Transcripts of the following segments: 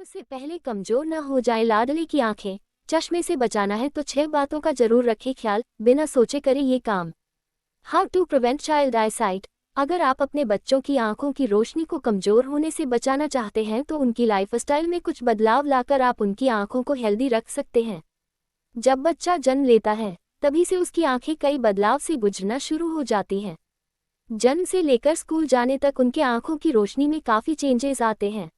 उम्र से पहले कमजोर न हो जाए लाडली की आंखें। चश्मे से बचाना है तो 6 बातों का जरूर रखें ख्याल, बिना सोचे करें ये काम। How to prevent child eyesight. अगर आप अपने बच्चों की आंखों की रोशनी को कमजोर होने से बचाना चाहते हैं तो उनकी लाइफस्टाइल में कुछ बदलाव लाकर आप उनकी आंखों को हेल्दी रख सकते हैं। जब बच्चा जन्म लेता है तभी से उसकी आंखें कई बदलाव से गुजरना शुरू हो जाती हैं। जन्म से लेकर स्कूल जाने तक उनके आंखों की रोशनी में काफ़ी चेंजेस आते हैं।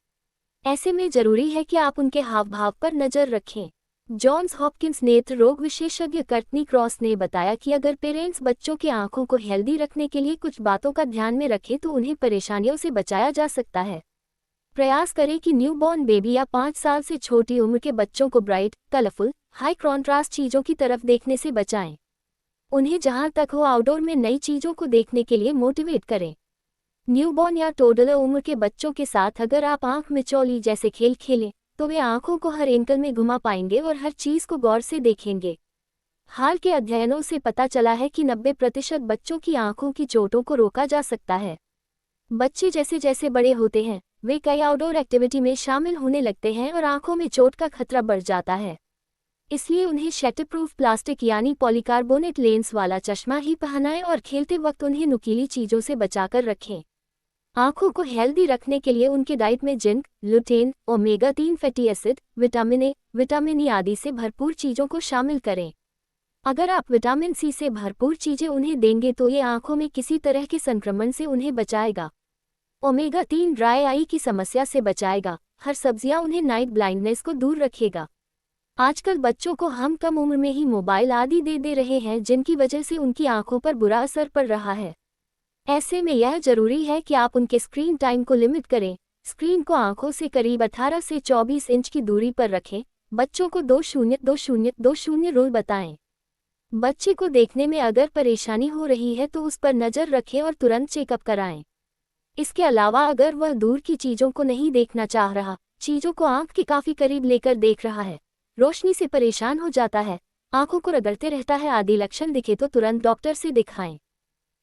ऐसे में जरूरी है कि आप उनके हाव भाव पर नज़र रखें। जॉन्स हॉपकिंस नेत्र रोग विशेषज्ञ कर्टनी क्रॉस ने बताया कि अगर पेरेंट्स बच्चों की आंखों को हेल्दी रखने के लिए कुछ बातों का ध्यान में रखें तो उन्हें परेशानियों से बचाया जा सकता है। प्रयास करें कि न्यूबॉर्न बेबी या 5 साल से छोटी उम्र के बच्चों को ब्राइट, कलरफुल, हाई कॉन्ट्रास्ट चीज़ों की तरफ देखने से बचाएं। उन्हें जहां तक हो आउटडोर में नई चीज़ों को देखने के लिए मोटिवेट करें। न्यूबॉर्न या टोडलर उम्र के बच्चों के साथ अगर आप आंख मिचौली जैसे खेल खेलें तो वे आंखों को हर एंगल में घुमा पाएंगे और हर चीज़ को गौर से देखेंगे। हाल के अध्ययनों से पता चला है कि 90% बच्चों की आंखों की चोटों को रोका जा सकता है। बच्चे जैसे जैसे बड़े होते हैं वे कई आउटडोर एक्टिविटी में शामिल होने लगते हैं और आंखों में चोट का खतरा बढ़ जाता है। इसलिए उन्हें शैटरप्रूफ प्लास्टिक यानी पॉलीकार्बोनेट लेंस वाला चश्मा ही पहनाएं और खेलते वक्त उन्हें नुकीली चीज़ों से बचाकर रखें। आंखों को हेल्दी रखने के लिए उनके डाइट में zinc, lutein, omega three fatty acid, vitamin A, vitamin E आदि से भरपूर चीज़ों को शामिल करें। अगर आप विटामिन सी से भरपूर चीज़ें उन्हें देंगे तो ये आंखों में किसी तरह के संक्रमण से उन्हें बचाएगा। ओमेगा-3 ड्राई आई की समस्या से बचाएगा। हर सब्जियां उन्हें नाइट ब्लाइंडनेस को दूर रखेगा। आजकल बच्चों को हम कम उम्र में ही मोबाइल आदि दे रहे हैं जिनकी वजह से उनकी आंखों पर बुरा असर पड़ रहा है। ऐसे में यह जरूरी है कि आप उनके स्क्रीन टाइम को लिमिट करें। स्क्रीन को आंखों से करीब 18 से 24 इंच की दूरी पर रखें। बच्चों को 2-0-2-0-2-0 रूल बताएं। बच्चे को देखने में अगर परेशानी हो रही है तो उस पर नज़र रखें और तुरंत चेकअप कराएं। इसके अलावा अगर वह दूर की चीज़ों को नहीं देखना चाह रहा, चीज़ों को आंख के काफ़ी करीब लेकर देख रहा है, रोशनी से परेशान हो जाता है, आंखों को रगड़ते रहता है आदि लक्षण दिखे तो तुरंत डॉक्टर से दिखाएं।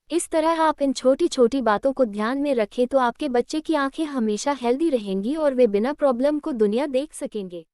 इस तरह आप इन छोटी छोटी बातों को ध्यान में रखें तो आपके बच्चे की आंखें हमेशा हेल्दी रहेंगी और वे बिना प्रॉब्लम को दुनिया देख सकेंगे।